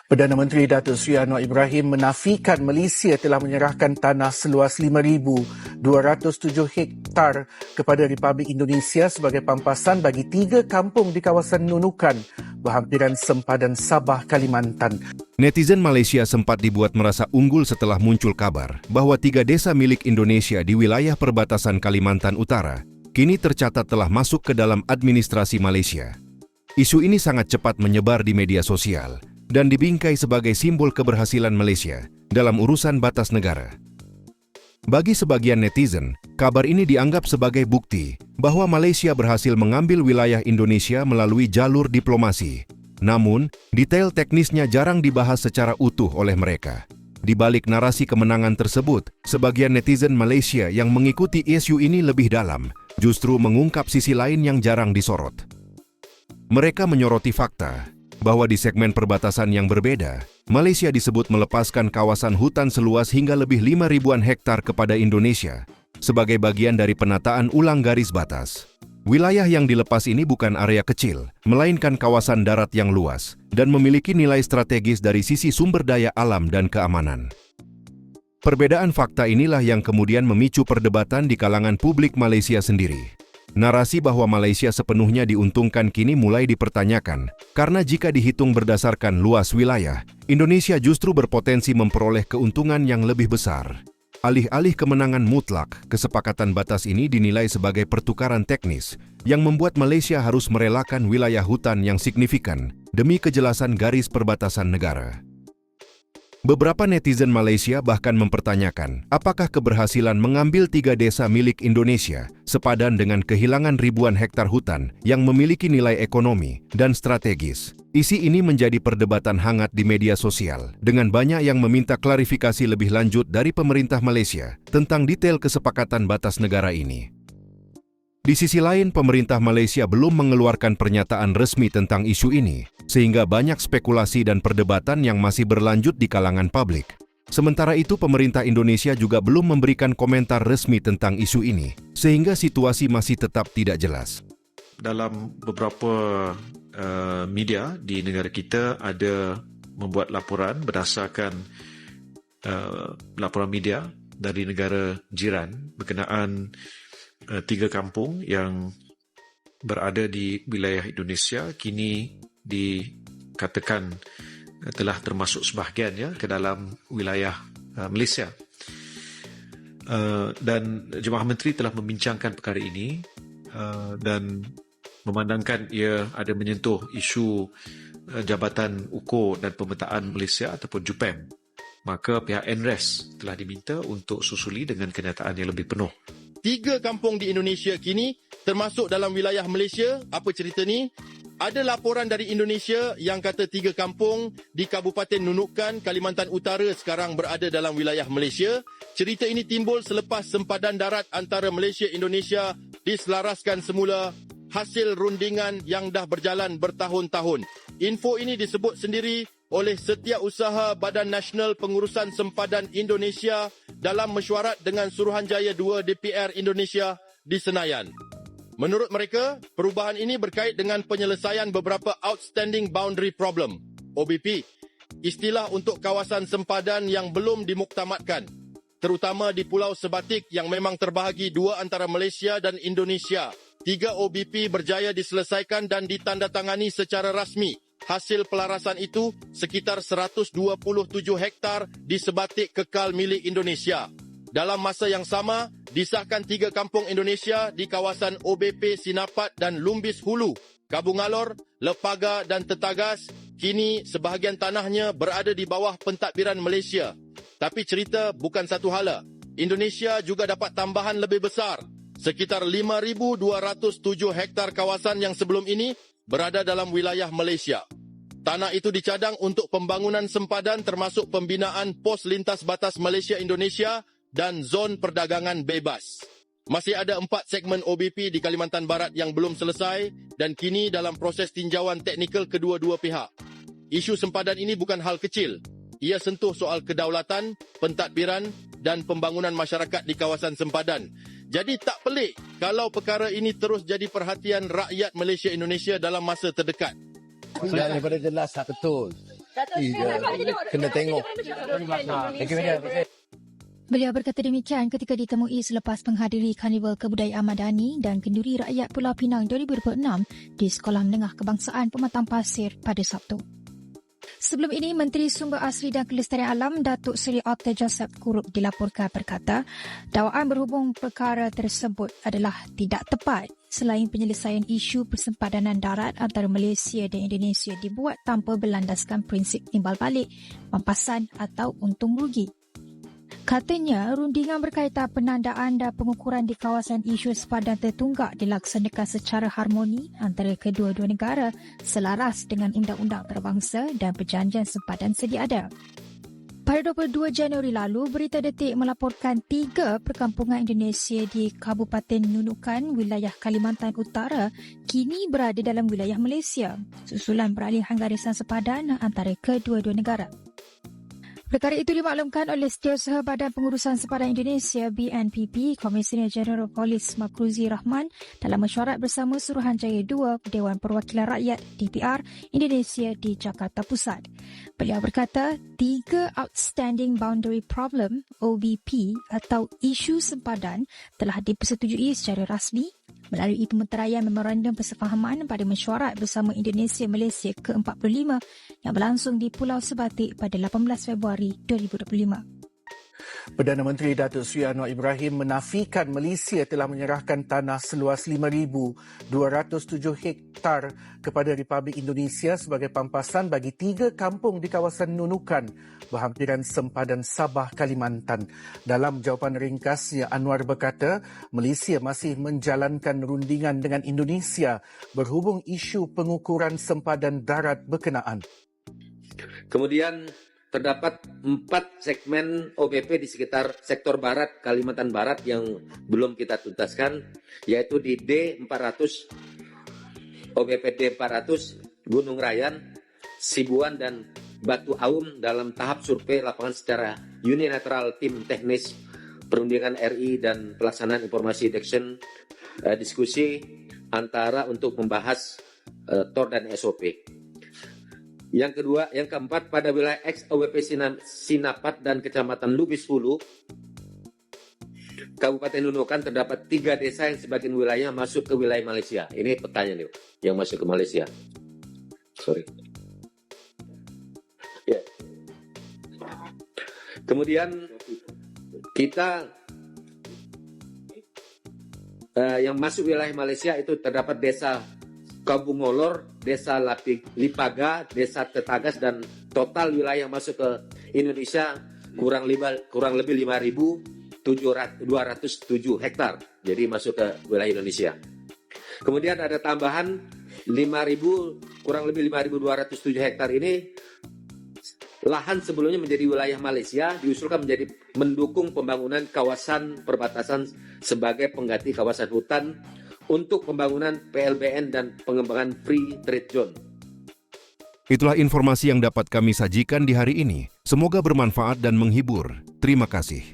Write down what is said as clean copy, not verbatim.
Perdana Menteri Datuk Seri Anwar Ibrahim menafikan Malaysia telah menyerahkan tanah seluas 5,207 hektar kepada Republik Indonesia sebagai pampasan bagi 3 kampung di kawasan Nunukan, berhampiran sempadan Sabah, Kalimantan. Netizen Malaysia sempat dibuat merasa unggul setelah muncul kabar bahwa 3 desa milik Indonesia di wilayah perbatasan Kalimantan Utara kini tercatat telah masuk ke dalam administrasi Malaysia. Isu ini sangat cepat menyebar di media sosial dan dibingkai sebagai simbol keberhasilan Malaysia dalam urusan batas negara. Bagi sebagian netizen, kabar ini dianggap sebagai bukti bahwa Malaysia berhasil mengambil wilayah Indonesia melalui jalur diplomasi. Namun, detail teknisnya jarang dibahas secara utuh oleh mereka. Di balik narasi kemenangan tersebut, sebagian netizen Malaysia yang mengikuti isu ini lebih dalam justru mengungkap sisi lain yang jarang disorot. Mereka menyoroti fakta bahwa di segmen perbatasan yang berbeda, Malaysia disebut melepaskan kawasan hutan seluas hingga lebih 5.000-an hektar kepada Indonesia sebagai bagian dari penataan ulang garis batas. Wilayah yang dilepas ini bukan area kecil, melainkan kawasan darat yang luas dan memiliki nilai strategis dari sisi sumber daya alam dan keamanan. Perbedaan fakta inilah yang kemudian memicu perdebatan di kalangan publik Malaysia sendiri. Narasi bahwa Malaysia sepenuhnya diuntungkan kini mulai dipertanyakan, karena jika dihitung berdasarkan luas wilayah, Indonesia justru berpotensi memperoleh keuntungan yang lebih besar. Alih-alih kemenangan mutlak, kesepakatan batas ini dinilai sebagai pertukaran teknis yang membuat Malaysia harus merelakan wilayah hutan yang signifikan demi kejelasan garis perbatasan negara. Beberapa netizen Malaysia bahkan mempertanyakan apakah keberhasilan mengambil 3 desa milik Indonesia sepadan dengan kehilangan ribuan hektar hutan yang memiliki nilai ekonomi dan strategis. Isi ini menjadi perdebatan hangat di media sosial dengan banyak yang meminta klarifikasi lebih lanjut dari pemerintah Malaysia tentang detail kesepakatan batas negara ini. Di sisi lain, pemerintah Malaysia belum mengeluarkan pernyataan resmi tentang isu ini, sehingga banyak spekulasi dan perdebatan yang masih berlanjut di kalangan publik. Sementara itu, pemerintah Indonesia juga belum memberikan komentar resmi tentang isu ini, sehingga situasi masih tetap tidak jelas. Dalam beberapa media di negara kita ada membuat laporan berdasarkan laporan media dari negara jiran berkenaan 3 kampung yang berada di wilayah Indonesia kini dikatakan telah termasuk sebahagian ya ke dalam wilayah Malaysia. Dan Jemaah Menteri telah membincangkan perkara ini dan memandangkan ia ada menyentuh isu Jabatan Ukur dan Pemetaan Malaysia ataupun JUPEM. Maka pihak NRES telah diminta untuk susuli dengan kenyataan yang lebih penuh. 3 kampung di Indonesia kini termasuk dalam wilayah Malaysia. Apa cerita ni? Ada laporan dari Indonesia yang kata 3 kampung di Kabupaten Nunukan, Kalimantan Utara sekarang berada dalam wilayah Malaysia. Cerita ini timbul selepas sempadan darat antara Malaysia-Indonesia diselaraskan semula hasil rundingan yang dah berjalan bertahun-tahun. Info ini disebut sendiri oleh Setiausaha Badan Nasional Pengurusan Sempadan Indonesia dalam mesyuarat dengan Suruhanjaya 2 DPR Indonesia di Senayan. Menurut mereka, perubahan ini berkait dengan penyelesaian beberapa Outstanding Boundary Problem, OBP, istilah untuk kawasan sempadan yang belum dimuktamadkan, terutama di Pulau Sebatik yang memang terbahagi 2 antara Malaysia dan Indonesia. 3 OBP berjaya diselesaikan dan ditandatangani secara rasmi. Hasil pelarasan itu sekitar 127 hektar di Sebatik kekal milik Indonesia. Dalam masa yang sama, disahkan 3 kampung Indonesia di kawasan OBP Sinapat dan Lumbis Hulu, Kabung Alor, Lepaga dan Tetagas. Kini sebahagian tanahnya berada di bawah pentadbiran Malaysia. Tapi cerita bukan satu hala. Indonesia juga dapat tambahan lebih besar. Sekitar 5,207 hektar kawasan yang sebelum ini berada dalam wilayah Malaysia. Tanah itu dicadang untuk pembangunan sempadan termasuk pembinaan pos lintas batas Malaysia-Indonesia dan zon perdagangan bebas. Masih ada 4 segmen OBP di Kalimantan Barat yang belum selesai dan kini dalam proses tinjauan teknikal kedua-dua pihak. Isu sempadan ini bukan hal kecil. Ia sentuh soal kedaulatan, pentadbiran dan pembangunan masyarakat di kawasan sempadan. Jadi tak pelik kalau perkara ini terus jadi perhatian rakyat Malaysia-Indonesia dalam masa terdekat. Sudah daripada jelas, betul. Kena tengok. Beliau berkata demikian ketika ditemui selepas menghadiri Karnival Kebudayaan Madani dan Kenduri Rakyat Pulau Pinang 2026 di Sekolah Menengah Kebangsaan Pematang Pasir pada Sabtu. Sebelum ini, Menteri Sumber Asli dan Kelestarian Alam Datuk Seri Otte Joseph Kurup dilaporkan berkata dakwaan berhubung perkara tersebut adalah tidak tepat selain penyelesaian isu persempadanan darat antara Malaysia dan Indonesia dibuat tanpa berlandaskan prinsip timbal balik, pampasan atau untung rugi. Katanya, rundingan berkaitan penandaan dan pengukuran di kawasan isu sepadan tertunggak dilaksanakan secara harmoni antara kedua-dua negara selaras dengan undang-undang antarabangsa dan perjanjian sempadan sedia ada. Pada 22 Januari lalu, Berita Detik melaporkan 3 perkampungan Indonesia di Kabupaten Nunukan, wilayah Kalimantan Utara, kini berada dalam wilayah Malaysia, susulan peralihan garisan sepadan antara kedua-dua negara. Perkara itu dimaklumkan oleh Setiausaha Badan Pengurusan Sepadan Indonesia BNPP, Komisioner Jeneral Polis Makruzi Rahman dalam mesyuarat bersama Suruhanjaya 2 Dewan Perwakilan Rakyat DPR Indonesia di Jakarta Pusat. Beliau berkata, 3 Outstanding Boundary Problem OBP atau isu sempadan telah dipersetujui secara rasmi melalui pemeteraian Memorandum Persefahaman pada mesyuarat bersama Indonesia-Malaysia ke-45 yang berlangsung di Pulau Sebatik pada 18 Februari 2025. Perdana Menteri Datuk Seri Anwar Ibrahim menafikan Malaysia telah menyerahkan tanah seluas 5,207 hektar kepada Republik Indonesia sebagai pampasan bagi 3 kampung di kawasan Nunukan, berhampiran sempadan Sabah, Kalimantan. Dalam jawapan ringkasnya, Anwar berkata Malaysia masih menjalankan rundingan dengan Indonesia berhubung isu pengukuran sempadan darat berkenaan. Kemudian terdapat 4 segmen OBP di sekitar sektor barat Kalimantan Barat yang belum kita tuntaskan, yaitu di D400, OBP D400, Gunung Rayan, Sibuan, dan Batu Aum dalam tahap survei lapangan secara unilateral tim teknis perundingan RI dan pelaksanaan informasi detection diskusi antara untuk membahas TOR dan SOP. Yang keempat, pada wilayah X OBP Sinapat dan Kecamatan Lubis Hulu, Kabupaten Nunukan, terdapat 3 desa yang sebagian wilayah masuk ke wilayah Malaysia. Ini petanya nih, yang masuk ke Malaysia. Sorry. Ya. Kemudian kita yang masuk wilayah Malaysia itu terdapat desa Kampung Ngolor, Desa Lipaga, Desa Tetagas, dan total wilayah masuk ke Indonesia kurang lebih 5.207 hektar. Jadi masuk ke wilayah Indonesia. Kemudian ada tambahan kurang lebih 5.207 hektar ini lahan sebelumnya menjadi wilayah Malaysia, diusulkan menjadi mendukung pembangunan kawasan perbatasan sebagai pengganti kawasan hutan untuk pembangunan PLBN dan pengembangan Free Trade Zone. Itulah informasi yang dapat kami sajikan di hari ini. Semoga bermanfaat dan menghibur. Terima kasih.